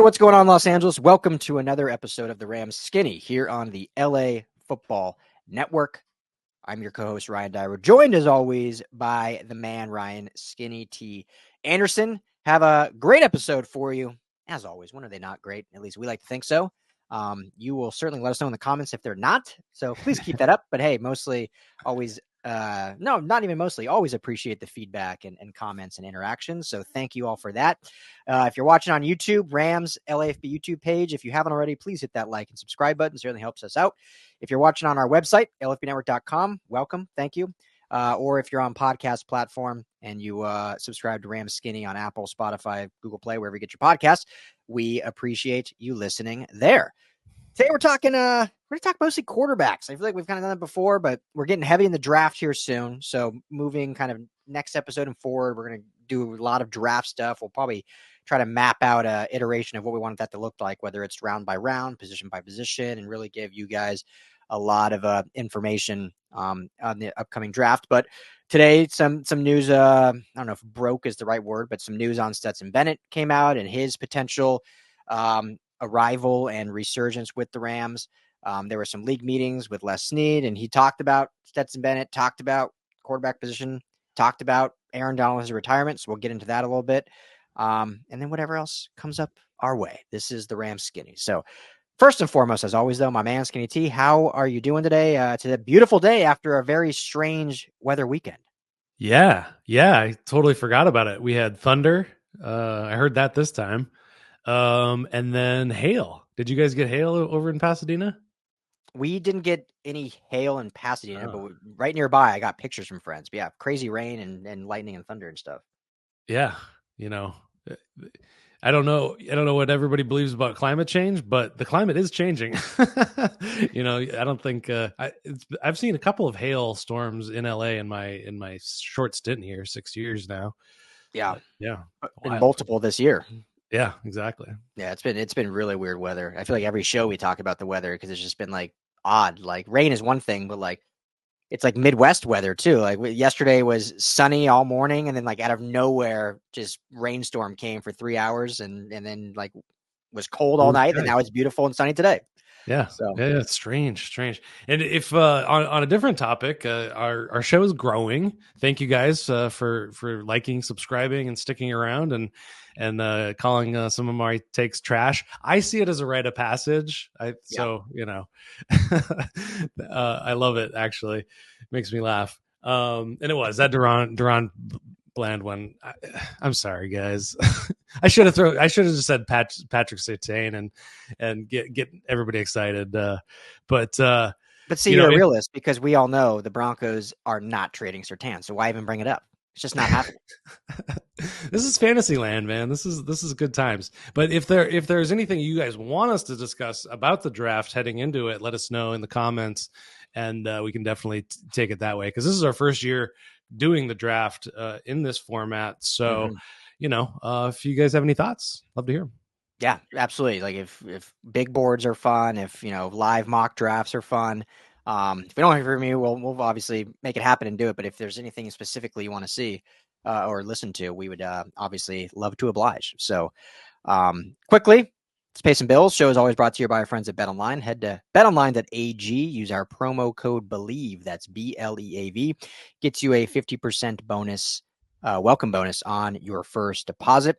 what's going on, Los Angeles? Welcome to another episode of the Rams Skinny here on the LA Football Network. I'm your co-host, Ryan Dyer, joined as always by the man, Ryan Skinny T. Anderson. Have a great episode for you. As always, when are they not great? At least we like to think so. You will certainly let us know in the comments if they're not. So please keep that up. But hey, mostly always, no, not even mostly, always appreciate the feedback and comments and interactions. So thank you all for that. If you're watching on YouTube, Rams LAFB YouTube page, if you haven't already, please hit that like and subscribe button. It certainly helps us out. If you're watching on our website, lfbnetwork.com, welcome. Thank you. Or if you're on podcast platform and you subscribe to Rams Skinny on Apple, Spotify, Google Play, wherever you get your podcasts, we appreciate you listening there. Today we're talking we're going to talk mostly quarterbacks. I feel like we've kind of done it before, but we're getting heavy in the draft here soon. So moving kind of next episode and forward, we're going to do a lot of draft stuff. We'll probably try to map out a iteration of what we want that to look like, whether it's round by round, position by position, and really give you guys a lot of information on the upcoming draft. But today, some news, I don't know if broke is the right word, but some news on Stetson Bennett came out and his potential arrival and resurgence with the Rams. There were some league meetings with Les Snead, and he talked about Stetson Bennett, talked about quarterback position, talked about Aaron Donald's retirement. So we'll get into that a little bit. And then whatever else comes up our way. This is the Rams Skinny. So first and foremost, as always, though, my man Skinny T, how are you doing today? It's a beautiful day after a very strange weather weekend. Yeah. I totally forgot about it. We had thunder. I heard that this time. And then hail. Did you guys get hail over in Pasadena? We didn't get any hail in Pasadena, but right nearby, I got pictures from friends. But yeah, crazy rain and lightning and thunder and stuff. Yeah. I don't know what everybody believes about climate change, but the climate is changing. I don't think I've seen a couple of hail storms in LA in my short stint here, 6 years now. Yeah. Yeah. And multiple this year. Yeah, exactly. Yeah, it's been really weird weather. I feel like every show we talk about the weather because it's just been like odd. Like rain is one thing, but like it's like Midwest weather too. Like yesterday was sunny all morning, and then like out of nowhere, just rainstorm came for 3 hours, and then like was cold all night, and now it's beautiful and sunny today. Yeah. So yeah, it's strange. And if on a different topic, our show is growing. Thank you guys for liking, subscribing, and sticking around and calling some of my takes trash. I see it as a rite of passage. So I love it. Actually, it makes me laugh. And it was that Derion Bland one. I'm sorry, guys. I should have just said Patrick Surtain and get everybody excited. But see, you're a realist because we all know the Broncos are not trading Surtain. So why even bring it up? It's just not happening. This is fantasy land, man. This is good times. But if there's anything you guys want us to discuss about the draft heading into it, let us know in the comments, and we can definitely take it that way because this is our first year doing the draft in this format. So, if you guys have any thoughts, love to hear them. Yeah, absolutely. Like if big boards are fun, if live mock drafts are fun. If we don't hear from you, we'll obviously make it happen and do it. But if there's anything specifically you want to see or listen to, we would obviously love to oblige. So quickly, let's pay some bills. Show is always brought to you by our friends at BetOnline. Head to betonline.ag. Use our promo code BELIEVE. That's BLEAV. Gets you a 50% bonus, welcome bonus on your first deposit.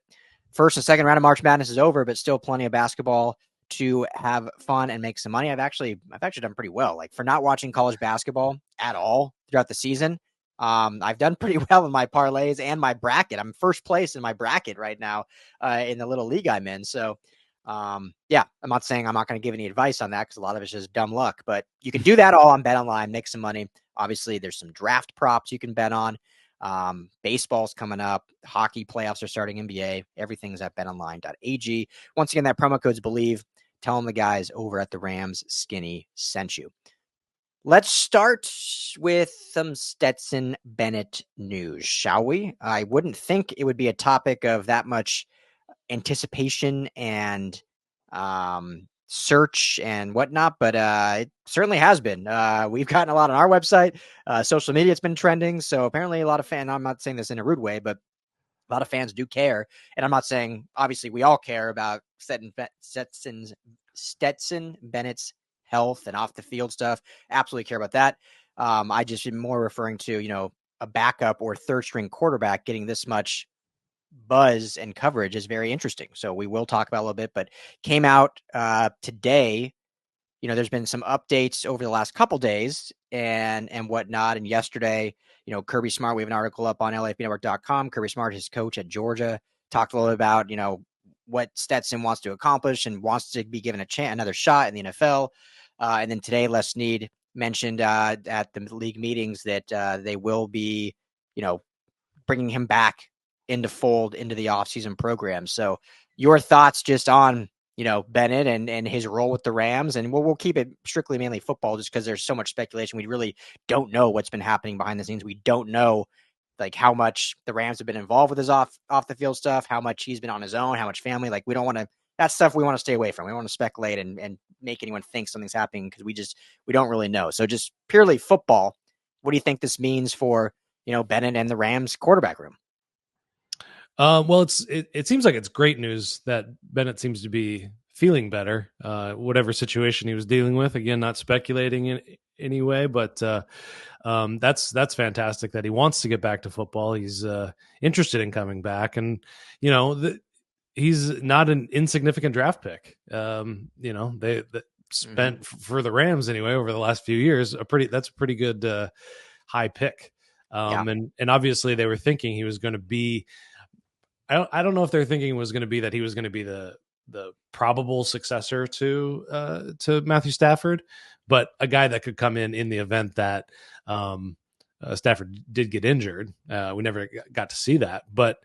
First and second round of March Madness is over, but still plenty of basketball to have fun and make some money. I've actually done pretty well. Like for not watching college basketball at all throughout the season, I've done pretty well in my parlays and my bracket. I'm first place in my bracket right now in the little league I'm in. So yeah, I'm not saying I'm not going to give any advice on that because a lot of it's just dumb luck, but you can do that all on BetOnline, make some money. Obviously, there's some draft props you can bet on. Baseball's coming up. Hockey playoffs are starting. NBA. Everything's at betonline.ag. Once again, that promo code's BELIEVE. Tell them the guys over at the Rams Skinny sent you. Let's start with some Stetson Bennett news, shall we? I wouldn't think it would be a topic of that much anticipation and search and whatnot, but it certainly has been. We've gotten a lot on our website. Social media, it's been trending. So apparently a lot of fans, I'm not saying this in a rude way, but A lot of fans do care. And I'm not saying, obviously, we all care about Stetson Bennett's health and off the field stuff. Absolutely care about that. I just am more referring to, a backup or third string quarterback getting this much buzz and coverage is very interesting. So we will talk about a little bit, but came out today. There's been some updates over the last couple days and whatnot. And yesterday, Kirby Smart, we have an article up on LAFBnetwork.com. Kirby Smart, his coach at Georgia, talked a little bit about, what Stetson wants to accomplish and wants to be given another shot in the NFL. And then today, Les Snead mentioned at the league meetings that they will be, bringing him back into the offseason program. So your thoughts just on, Bennett and his role with the Rams, and we'll keep it strictly mainly football just because there's so much speculation. We really don't know what's been happening behind the scenes. We don't know like how much the Rams have been involved with his off the field stuff, how much he's been on his own, how much family. Like we don't want to, that's stuff we want to stay away from. We don't want to speculate and make anyone think something's happening because we don't really know. So just purely football, what do you think this means for, Bennett and the Rams quarterback room? Well, it seems like it's great news that Bennett seems to be feeling better, whatever situation he was dealing with. Again, not speculating in any way, but that's fantastic that he wants to get back to football. He's interested in coming back, and he's not an insignificant draft pick. They spent for the Rams anyway over the last few years that's a pretty good high pick. And obviously they were thinking he was going to be. I don't know if they're thinking it was going to be that he was going to be the probable successor to Matthew Stafford, but a guy that could come in the event that Stafford did get injured. We never got to see that, but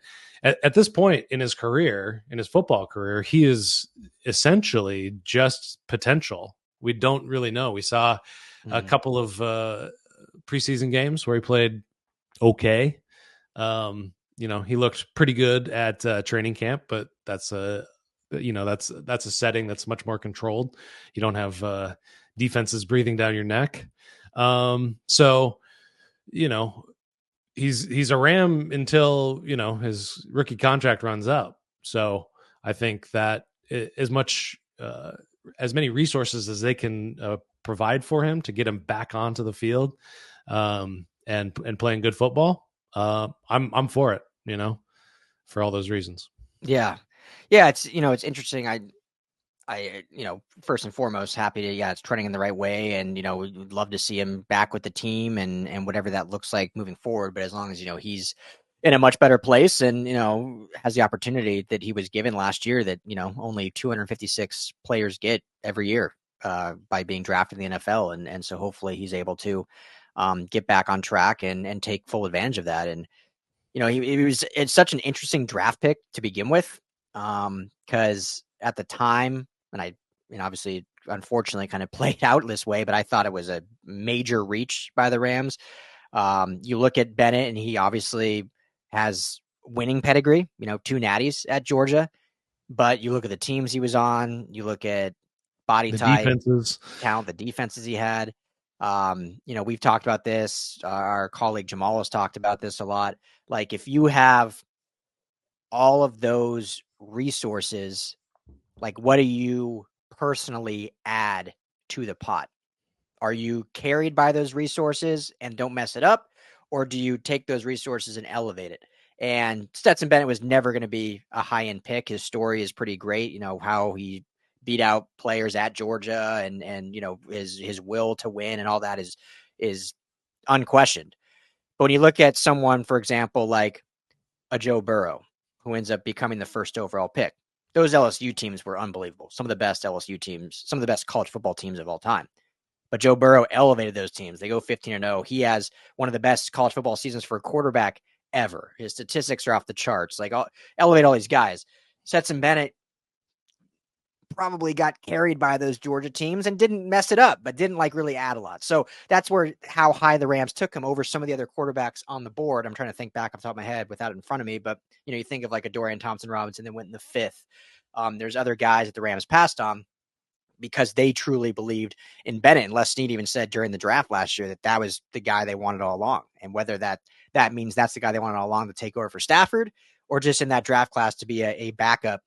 at this point in his career, in his football career, he is essentially just potential. We don't really know. We saw a couple of preseason games where he played okay. He looked pretty good at training camp, but that's a setting that's much more controlled. You don't have defenses breathing down your neck. So he's a Ram until, his rookie contract runs out. So I think that as many resources as they can provide for him to get him back onto the field and playing good football, I'm for it, for all those reasons. Yeah. It's, it's interesting. I first and foremost, happy to, it's trending in the right way. And, we'd love to see him back with the team and whatever that looks like moving forward. But as long as, he's in a much better place and, has the opportunity that he was given last year that, only 256 players get every year by being drafted in the NFL. And so hopefully he's able to get back on track and take full advantage of that. And, it's such an interesting draft pick to begin with because at the time, and obviously, unfortunately, kind of played out this way, but I thought it was a major reach by the Rams. You look at Bennett, and he obviously has winning pedigree, 2 natties at Georgia. But you look at the teams he was on, you look at body type, defenses, talent, the defenses he had. We've talked about this. Our colleague Jamal has talked about this a lot. Like, if you have all of those resources, like, what do you personally add to the pot? Are you carried by those resources and don't mess it up? Or do you take those resources and elevate it? And Stetson Bennett was never going to be a high-end pick. His story is pretty great. How he beat out players at Georgia and his will to win and all that is unquestioned. But when you look at someone, for example, like a Joe Burrow, who ends up becoming the first overall pick, those LSU teams were unbelievable. Some of the best LSU teams, some of the best college football teams of all time. But Joe Burrow elevated those teams. They go 15-0. He has one of the best college football seasons for a quarterback ever. His statistics are off the charts. Like, elevate all these guys. Stetson Bennett probably got carried by those Georgia teams and didn't mess it up, but didn't really add a lot. So that's how high the Rams took him over some of the other quarterbacks on the board. I'm trying to think back off the top of my head without it in front of me, but you think of like a Dorian Thompson-Robinson that went in the 5th. There's other guys that the Rams passed on because they truly believed in Bennett. And Les Snead even said during the draft last year that was the guy they wanted all along. And whether that means that's the guy they wanted all along to take over for Stafford, or just in that draft class to be a backup,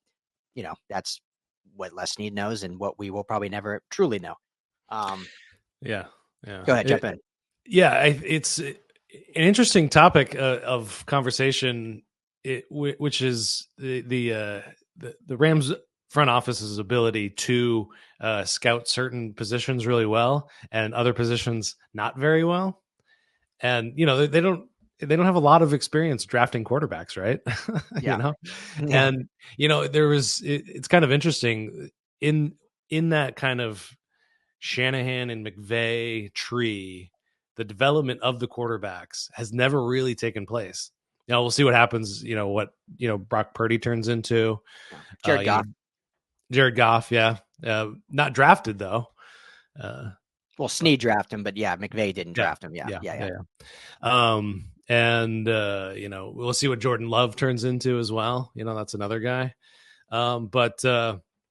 that's what Les Snead knows and what we will probably never truly know. Yeah. Go ahead, jump in. It's an interesting topic of conversation, which is the Rams front office's ability to scout certain positions really well and other positions not very well. And they don't have a lot of experience drafting quarterbacks, right? Yeah. Yeah. And it's kind of interesting in that kind of Shanahan and McVay tree. The development of the quarterbacks has never really taken place. We'll see what happens. What Brock Purdy turns into. Jared Goff. Jared Goff, yeah, not drafted though. Well, Snead drafted him, but yeah, McVay didn't draft him. Yeah. And we'll see what Jordan Love turns into as well. That's another guy. But I'm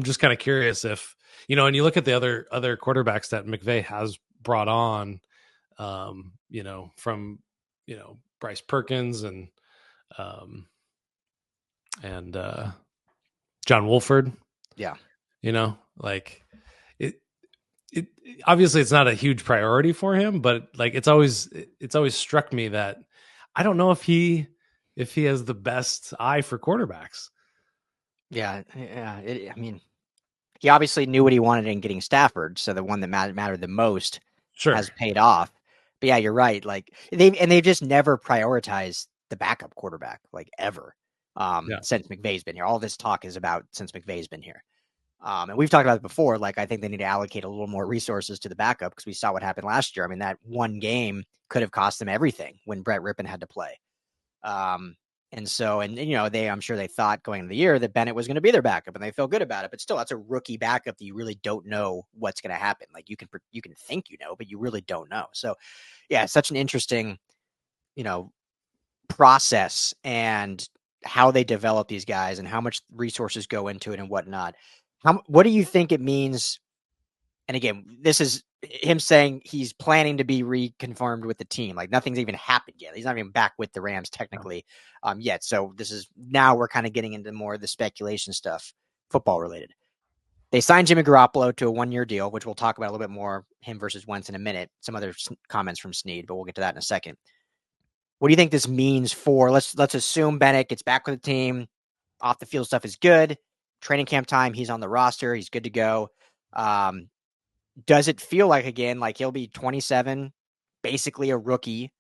just kind of curious if and you look at the other quarterbacks that McVay has brought on, from Bryce Perkins and John Wolford. Yeah. It obviously it's not a huge priority for him, but it's always struck me that I don't know if he has the best eye for quarterbacks. Yeah. He obviously knew what he wanted in getting Stafford, so the one that mattered the most has paid off. But yeah, you're right. They've just never prioritized the backup quarterback, ever, since McVay's been here. All this talk is about since McVay's been here. And we've talked about it before. I think they need to allocate a little more resources to the backup because we saw what happened last year. That one game could have cost them everything when Brett Rippon had to play. I'm sure they thought going into the year that Bennett was going to be their backup, and they feel good about it. But still, that's a rookie backup that you really don't know what's going to happen. You can think but you really don't know. So, yeah, it's such an interesting, process and how they develop these guys and how much resources go into it and whatnot. What do you think it means? And again, this is him saying he's planning to be reconfirmed with the team. Nothing's even happened yet. He's not even back with the Rams technically yet. So now we're kind of getting into more of the speculation stuff, football related. They signed Jimmy Garoppolo to a 1-year deal, which we'll talk about a little bit more, him versus Wentz in a minute. Some other comments from Snead, but we'll get to that in a second. What do you think this means for, let's assume Bennett gets back with the team. Off the field stuff is good. Training camp time, he's on the roster. He's good to go. Does it feel again, he'll be 27, basically a rookie?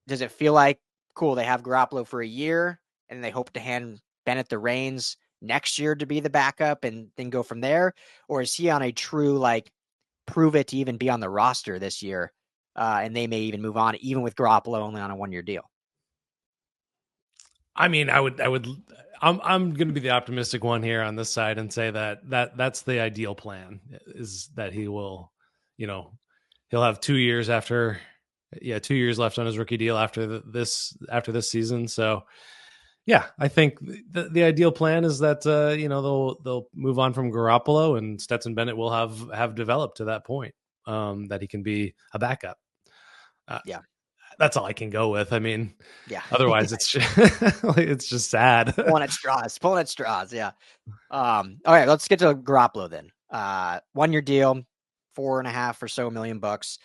Does it feel cool, they have Garoppolo for a year and they hope to hand Bennett the reins next year to be the backup and then go from there? Or is he on a true, prove it to even be on the roster this year? And they may even move on, even with Garoppolo only on a 1-year deal. I'm going to be the optimistic one here on this side and say that's the ideal plan, is that he will, he'll have 2 years 2 years left on his rookie deal after this season. So yeah, I think the ideal plan is that, they'll move on from Garoppolo and Stetson Bennett will have developed to that point, that he can be a backup. Yeah. That's all I can go with. Yeah. Otherwise it's just, it's just sad. Pulling at straws. Yeah. All right, let's get to Garoppolo then. 1-year deal, $4.5 or so million bucks.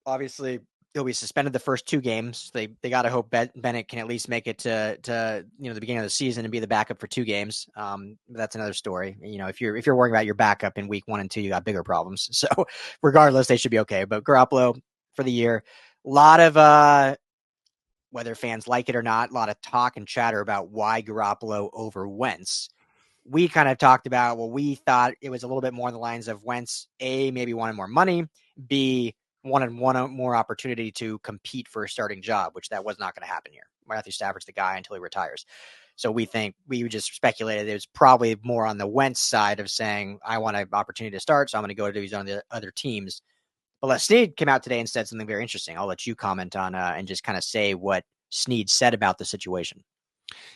Obviously, he'll be suspended the first 2 games. They got to hope Bennett can at least make it to the beginning of the season and be the backup for 2 games. That's another story. If you're worrying about your backup in week 1 and 2, you got bigger problems. So regardless, they should be okay. But Garoppolo for the year, a lot of whether fans like it or not, a lot of talk and chatter about why Garoppolo over Wentz. We kind of talked about, we thought it was a little bit more on the lines of Wentz, A, maybe wanted more money, B, wanted one more opportunity to compete for a starting job, which that was not going to happen here. Matthew Stafford's the guy until he retires. So we just speculated it was probably more on the Wentz side of saying, I want an opportunity to start, so I'm going to go to these on the other teams. But Snead came out today and said something very interesting. I'll let you comment on and just kind of say what Snead said about the situation.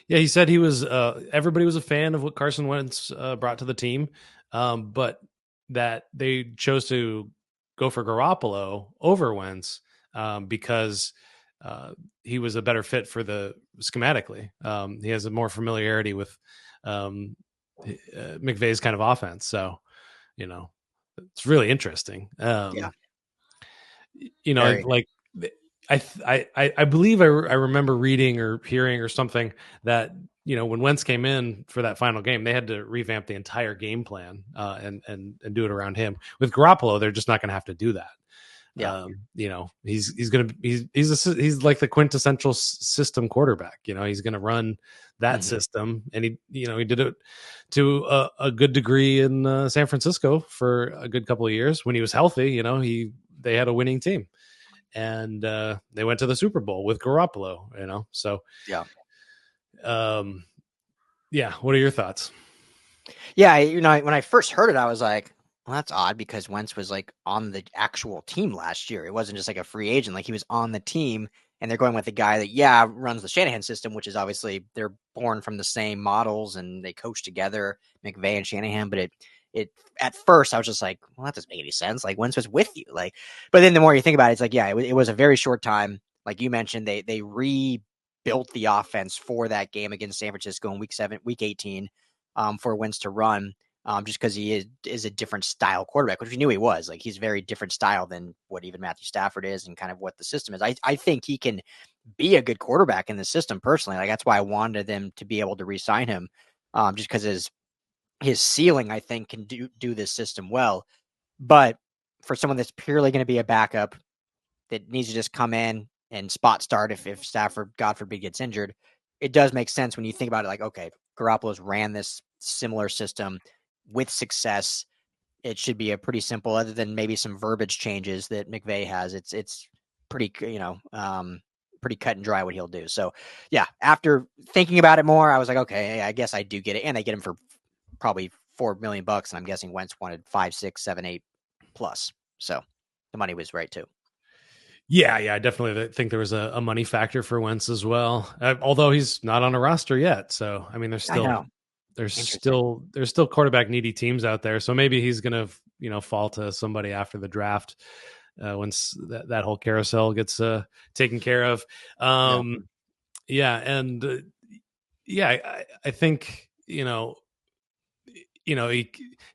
Yeah, he said he was everybody was a fan of what Carson Wentz brought to the team, but that they chose to go for Garoppolo over Wentz because he was a better fit for the schematically. He has a more familiarity with McVay's kind of offense. So, it's really interesting. Yeah. Very. Very. I believe I remember reading or hearing or something that, when Wentz came in for that final game, they had to revamp the entire game plan and do it around him. With Garoppolo, they're just not going to have to do that. Yeah. He's like the quintessential system quarterback. He's going to run that system, and he did it to a good degree in San Francisco for a good couple of years when he was healthy. They had a winning team, and they went to the Super Bowl with Garoppolo. So Yeah. Yeah. What are your thoughts? Yeah. When I first heard it, I was like, well, that's odd because Wentz was like on the actual team last year. It wasn't just like a free agent. Like he was on the team, and they're going with the guy that, runs the Shanahan system, which is obviously they're born from the same models and they coach together, McVay and Shanahan. But it at first I was just like, well, that doesn't make any sense. Like Wentz was with you. But then the more you think about it, it's like, it was a very short time. Like you mentioned, they rebuilt the offense for that game against San Francisco in week 18, for Wentz to run. Just because he is a different style quarterback, which we knew he was. Like he's very different style than what even Matthew Stafford is and kind of what the system is. I think he can be a good quarterback in the system personally. Like that's why I wanted them to be able to re-sign him, just because his ceiling, I think, can do this system well. But for someone that's purely going to be a backup that needs to just come in and spot start if Stafford, God forbid, gets injured, it does make sense when you think about it. Like, okay, Garoppolo's ran this similar system with success. It should be a pretty simple, other than maybe some verbiage changes that McVay has. It's pretty, pretty cut and dry what he'll do. So yeah, after thinking about it more, I was like, okay, I guess I do get it. And they get him for probably $4 million. And I'm guessing Wentz wanted 5, 6, 7, 8 plus. So the money was right too. Yeah, I definitely think there was a money factor for Wentz as well. Although he's not on a roster yet. So, I mean, there's still quarterback needy teams out there. So maybe he's going to, fall to somebody after the draft once that whole carousel gets taken care of. I think,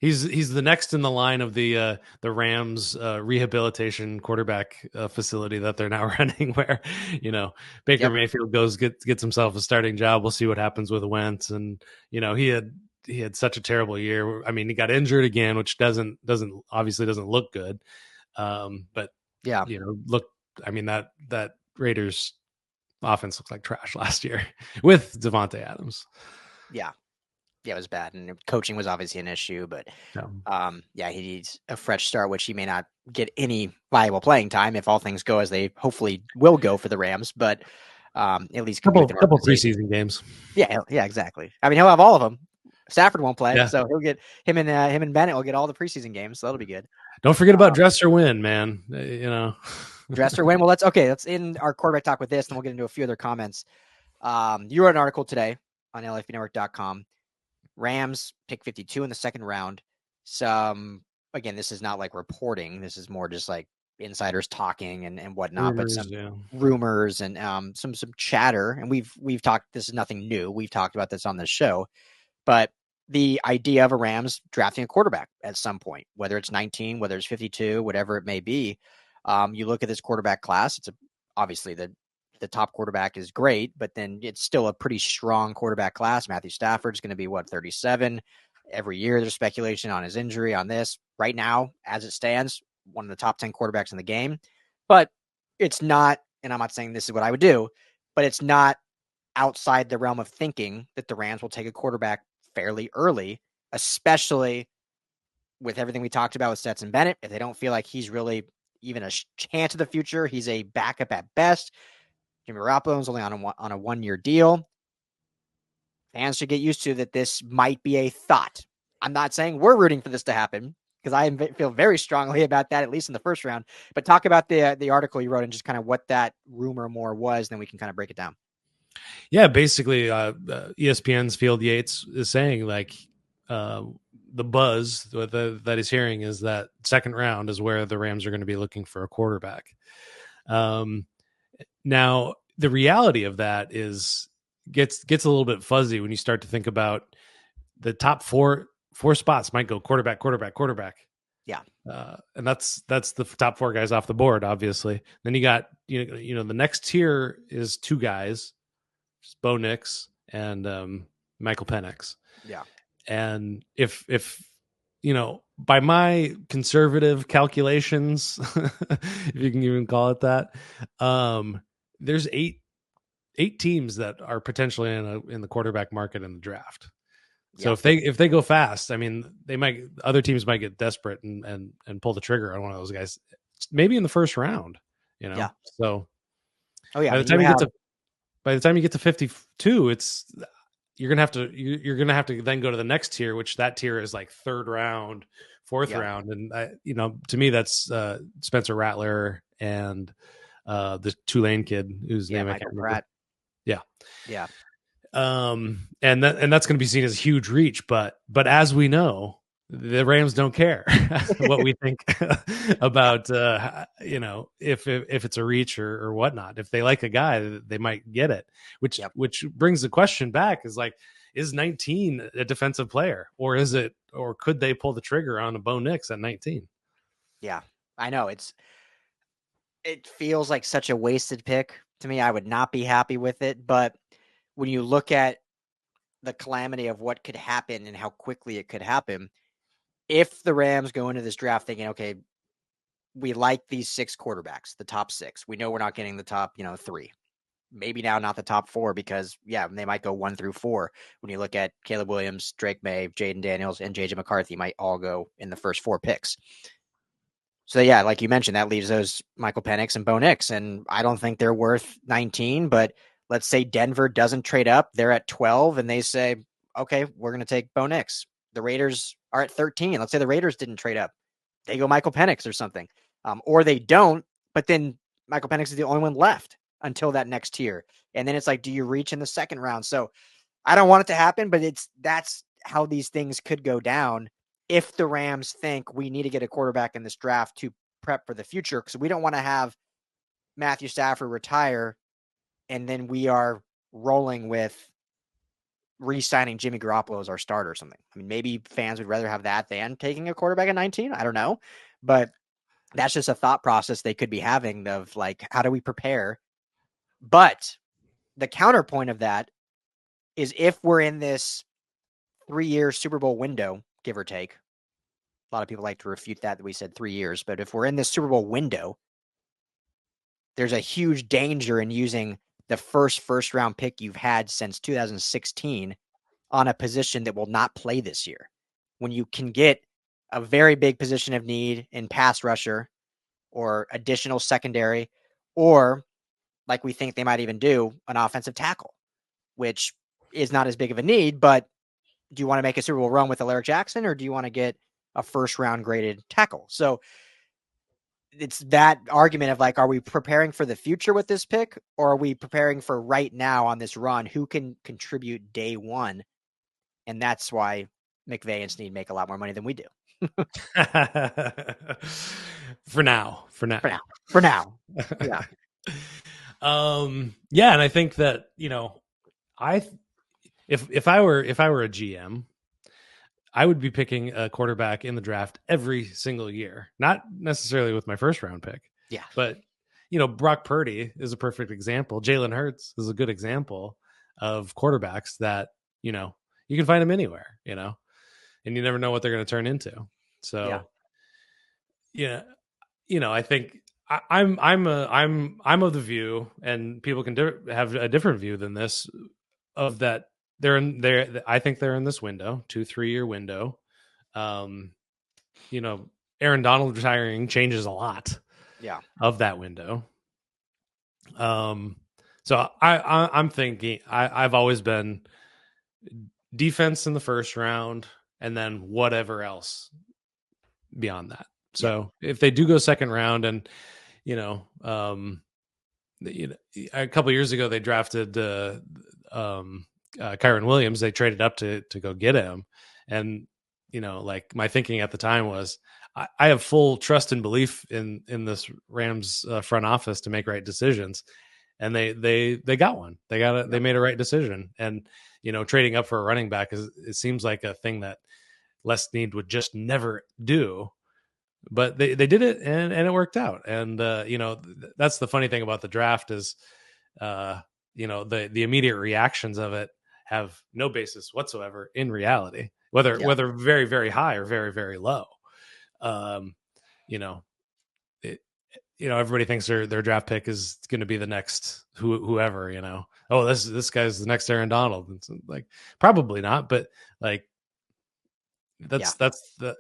he's the next in the line of the Rams rehabilitation quarterback facility that they're now running, where Baker Mayfield gets himself a starting job. We'll see what happens with Wentz, and he had such a terrible year. I mean, he got injured again, which doesn't look good. But look, I mean that Raiders offense looked like trash last year with Devontae Adams. Yeah, it was bad, and coaching was obviously an issue. But he needs a fresh start, which he may not get any viable playing time if all things go as they hopefully will go for the Rams. But at least couple preseason games. Yeah, exactly. I mean, he'll have all of them. Stafford won't play, so he'll get him and Bennett will get all the preseason games. So that'll be good. Don't forget about dress or win, man. Dress or win. Well, let's end our quarterback talk with this, and we'll get into a few other comments. You wrote an article today on LAFBnetwork.com. Rams pick 52 in the second round. Again, this is not like reporting. This is more just like insiders talking and whatnot. Rumors, but some rumors and some chatter. And we've talked. This is nothing new. We've talked about this on this show. But the idea of a Rams drafting a quarterback at some point, whether it's 19, whether it's 52, whatever it may be, you look at this quarterback class. It's obviously the top quarterback is great, but then it's still a pretty strong quarterback class. Matthew Stafford's going to be 37 every year. There's speculation on his injury on this right now, as it stands, one of the top 10 quarterbacks in the game, but it's not, and I'm not saying this is what I would do, but it's not outside the realm of thinking that the Rams will take a quarterback fairly early, especially with everything we talked about with Stetson Bennett. If they don't feel like he's really even a chance of the future, he's a backup at best. Jimmy Garoppolo is only on a 1-year deal. Fans should get used to that. This might be a thought. I'm not saying we're rooting for this to happen, because I feel very strongly about that, at least in the first round. But talk about the article you wrote and just kind of what that rumor more was, then we can kind of break it down. Yeah, basically, ESPN's Field Yates is saying the buzz that he's hearing is that second round is where the Rams are going to be looking for a quarterback. Now, the reality of that gets a little bit fuzzy when you start to think about the top four spots might go quarterback. Yeah. And that's the top four guys off the board, obviously. Then you got, the next tier is two guys, Bo Nix and Michael Penix. Yeah. And if by my conservative calculations, if you can even call it that, there's eight teams that are potentially in the quarterback market in the draft. So if they go fast, I mean, other teams might get desperate and pull the trigger on one of those guys, maybe in the first round. Yeah. So by the time you get to 52, you're gonna have to then go to the next tier, which that tier is like third round, fourth round, and to me that's Spencer Rattler and the Tulane kid whose name I can't remember. Yeah. And that's going to be seen as a huge reach, but as we know, the Rams don't care what we think about if it's a reach or whatnot. If they like a guy, they might get it, which brings the question back is 19 a defensive player, or could they pull the trigger on a Bo Nix at 19? Yeah, I know it feels like such a wasted pick to me. I would not be happy with it, but when you look at the calamity of what could happen and how quickly it could happen, if the Rams go into this draft thinking, okay, we like these 6 quarterbacks, the top 6, we know we're not getting the top, 3, maybe now not the top 4, because they might go 1 through 4. When you look at Caleb Williams, Drake May, Jaden Daniels, and JJ McCarthy might all go in the first 4 picks. So like you mentioned, that leaves those Michael Penix and Bo Nix, and I don't think they're worth 19, but let's say Denver doesn't trade up. They're at 12 and they say, okay, we're going to take Bo Nix. The Raiders are at 13. Let's say the Raiders didn't trade up. They go Michael Penix or something. Or they don't, but then Michael Penix is the only one left until that next tier. And then it's like, do you reach in the second round? So I don't want it to happen, but that's how these things could go down if the Rams think we need to get a quarterback in this draft to prep for the future, because we don't want to have Matthew Stafford retire and then we are rolling with re-signing Jimmy Garoppolo as our starter or something. I mean, maybe fans would rather have that than taking a quarterback at 19. I don't know. But that's just a thought process they could be having of how do we prepare? But the counterpoint of that is if we're in this 3-year Super Bowl window, give or take. A lot of people like to refute that we said 3 years. But if we're in this Super Bowl window, there's a huge danger in using the first round pick you've had since 2016 on a position that will not play this year, when you can get a very big position of need in pass rusher or additional secondary, or like we think they might even do, an offensive tackle, which is not as big of a need. But do you want to make a Super Bowl run with Alaric Jackson, or do you want to get a first round graded tackle? So it's that argument of are we preparing for the future with this pick, or are we preparing for right now on this run? Who can contribute day one? And that's why McVay and Snead make a lot more money than we do. For now. Yeah. And I think that, if I were a GM, I would be picking a quarterback in the draft every single year, not necessarily with my first round pick. Yeah. But, Brock Purdy is a perfect example. Jalen Hurts is a good example of quarterbacks that, you can find them anywhere, and you never know what they're going to turn into. So, I think I'm of the view, and people can have a different view than this, of that. I think they're in this window, 2-3 year window. Aaron Donald retiring changes a lot of that window. So I'm thinking I've always been defense in the first round and then whatever else beyond that. So if they do go second round, and, a couple of years ago, they drafted, Kyren Williams, they traded up to go get him. And, my thinking at the time was, I have full trust and belief in this Rams front office to make right decisions. and they got one. They made a right decision. And trading up for a running back it seems like a thing that Les Snead would just never do, but they did it, and it worked out. And that's the funny thing about the draft is the immediate reactions of it have no basis whatsoever in reality, whether very, very high or very, very low. Everybody thinks their draft pick is going to be the next whoever, oh, this guy's the next Aaron Donald. It's like, probably not, but like that's the,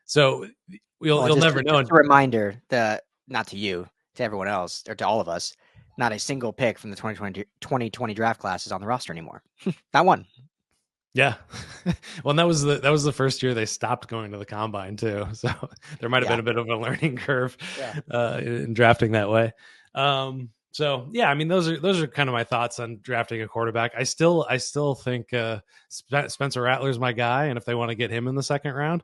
so you'll never know. Just a reminder, not to you, to everyone else, or to all of us, not a single pick from the 2020 draft class is on the roster anymore. Not one. Yeah. Well, and that was the first year they stopped going to the combine too. So there might've been a bit of a learning curve in drafting that way. So yeah, I mean, those are kind of my thoughts on drafting a quarterback. I still think Spencer Rattler's my guy. And if they want to get him in the second round,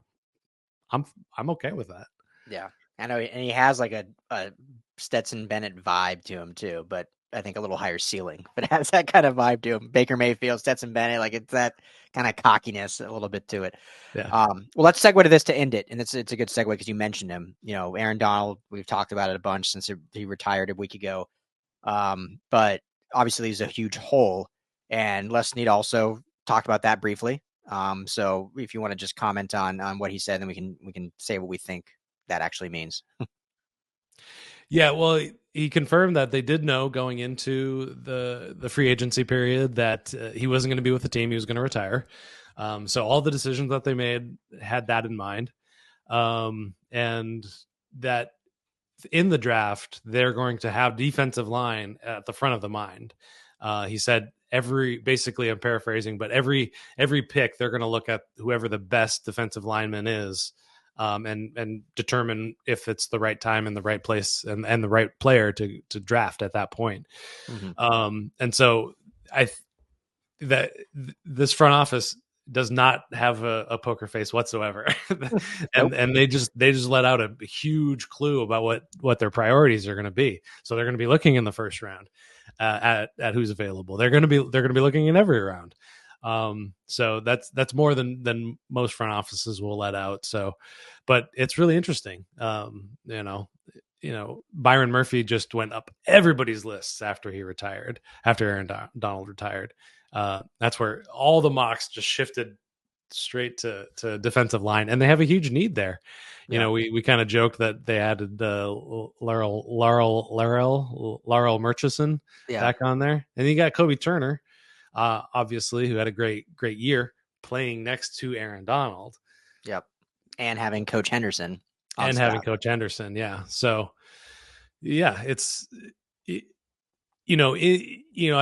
I'm okay with that. Yeah. I know. And he has like a Stetson Bennett vibe to him too, but I think a little higher ceiling, but it has that kind of vibe to him. Baker Mayfield, Stetson Bennett, like it's that kind of cockiness a little bit to it. Yeah. Well, let's segue to this to end it. And it's a good segue because you mentioned him, Aaron Donald, we've talked about it a bunch since he retired a week ago. But obviously he's a huge hole, and Les Snead also talked about that briefly. So if you want to just comment on what he said, then we can say what we think that actually means. Yeah, well, he confirmed that they did know going into the free agency period that he wasn't going to be with the team. He was going to retire. So all the decisions that they made had that in mind. And that in the draft, they're going to have defensive line at the front of the mind. He said basically I'm paraphrasing, but every pick, they're going to look at whoever the best defensive lineman is, and determine if it's the right time and the right place and the right player to draft at that point. Mm-hmm. And so this front office does not have a poker face whatsoever. and they just let out a huge clue about what their priorities are going to be. So they're going to be looking in the first round at who's available. They're going to be looking in every round. So that's more than most front offices will let out. So, but it's really interesting. Byron Murphy just went up everybody's lists after Aaron Donald retired. That's where all the mocks just shifted straight to defensive line, and they have a huge need there. We kind of joked that they added Laurel Murchison back on there, and you got Kobie Turner, obviously, who had a great year playing next to Aaron Donald. Yep, and having Coach Henderson. Coach Henderson, yeah. So, yeah, I've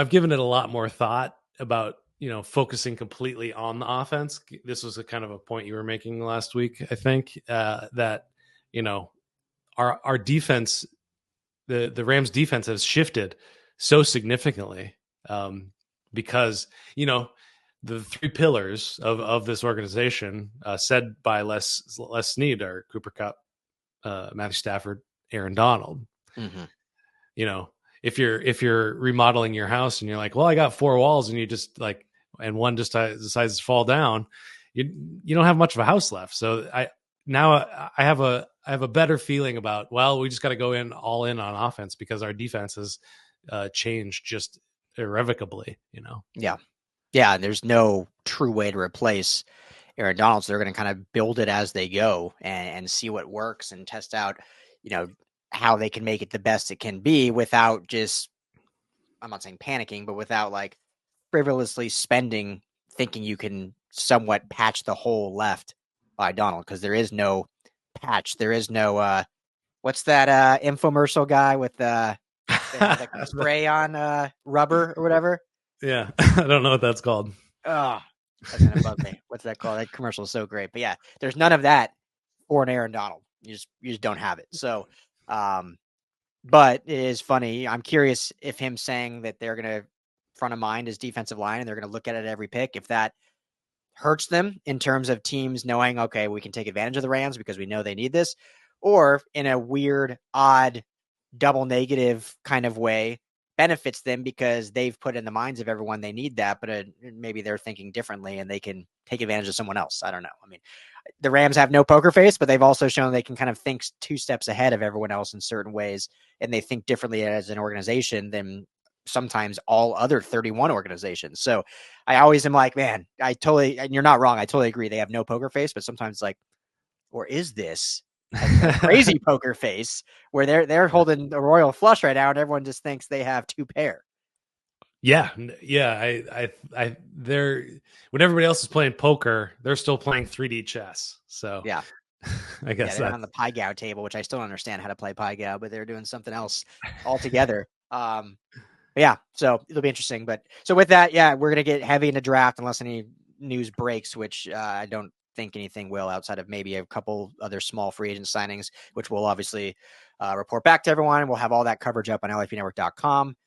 given it a lot more thought about focusing completely on the offense. This was a kind of a point you were making last week, I think, that our defense, the Rams defense has shifted so significantly, because the three pillars of this organization, said by Les Snead, are Cooper Kupp, Matthew Stafford, Aaron Donald. Mm-hmm. If you're remodeling your house and you're like, well, I got four walls, and you just and one just decides to fall down, you don't have much of a house left. So I have a better feeling about, well, we just got to go all in on offense because our defense has changed just irrevocably. Yeah. There's no true way to replace Aaron Donald. So they're going to kind of build it as they go and see what works and test out, how they can make it the best it can be without just, I'm not saying panicking, but without frivolously spending, thinking you can somewhat patch the hole left by Donald. Cause there is no patch. There is no, what's that infomercial guy with the spray on rubber or whatever? Yeah. I don't know what that's called. Oh, that's gonna bug me. What's that called? That commercial is so great. But yeah, there's none of that for an Aaron Donald. You just don't have it. So, but it is funny. I'm curious if him saying that they're going to front of mind his defensive line and they're going to look at it every pick, if that hurts them in terms of teams knowing, okay, we can take advantage of the Rams because we know they need this, or in a weird, odd, double negative kind of way, benefits them because they've put in the minds of everyone they need that, but maybe they're thinking differently and they can take advantage of someone else. I don't know. I mean, the Rams have no poker face, but they've also shown they can kind of think 2 steps ahead of everyone else in certain ways, and they think differently as an organization than sometimes all other 31 organizations. So I always am like, man, and you're not wrong. I totally agree. They have no poker face, but sometimes like, or is this a crazy poker face where they're holding the royal flush right now and everyone just thinks they have 2 pair? Yeah. They're, when everybody else is playing poker, they're still playing 3D chess. So yeah, I guess they're on the Pai Gow table, which I still don't understand how to play Pai Gow, but they're doing something else altogether. Yeah, so it'll be interesting. But so with that, yeah, we're gonna get heavy in the draft unless any news breaks, which I don't think anything will, outside of maybe a couple other small free agent signings, which we'll obviously report back to everyone. We'll have all that coverage up on LAFBnetwork.com.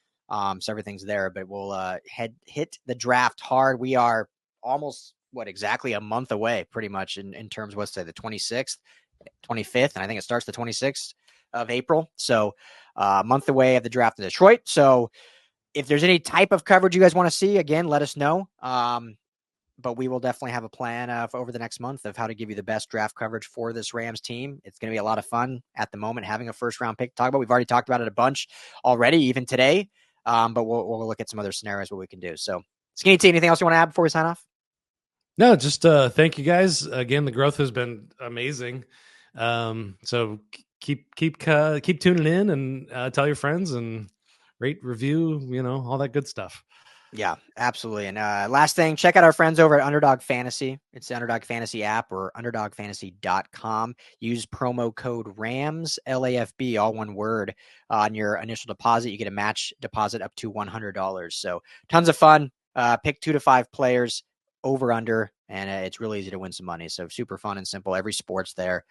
So everything's there, but we'll hit the draft hard. We are almost exactly a month away, pretty much in terms of what's the 26th, 25th, and I think it starts the 26th of April. So a month away of the draft in Detroit. So if there's any type of coverage you guys want to see, again, let us know. But we will definitely have a plan over the next month of how to give you the best draft coverage for this Rams team. It's going to be a lot of fun at the moment having a first round pick to talk about. We've already talked about it a bunch already, even today. But we'll look at some other scenarios what we can do. So, Skinny T, anything else you want to add before we sign off? No, just thank you guys again. The growth has been amazing. So keep tuning in and tell your friends and rate, review, all that good stuff. Yeah, absolutely. And last thing, check out our friends over at Underdog Fantasy. It's the Underdog Fantasy app or underdogfantasy.com. Use promo code RAMS, LAFB, all one word, on your initial deposit. You get a match deposit up to $100. So tons of fun. Pick 2 to 5 players, over, under, and it's really easy to win some money. So super fun and simple. Every sport's there.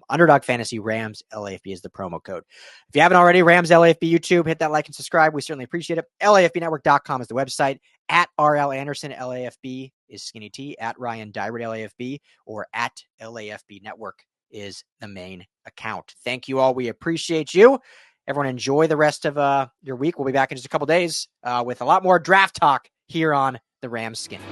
Underdog Fantasy, Rams LAFB is the promo code. If you haven't already, Rams LAFB YouTube, hit that like and subscribe. We certainly appreciate it. LAFBnetwork.com is the website. At RL Anderson LAFB is Skinny T. At Ryan Dyrud LAFB or at LAFB Network is the main account. Thank you all. We appreciate you. Everyone enjoy the rest of your week. We'll be back in just a couple days with a lot more draft talk here on the Rams Skinny.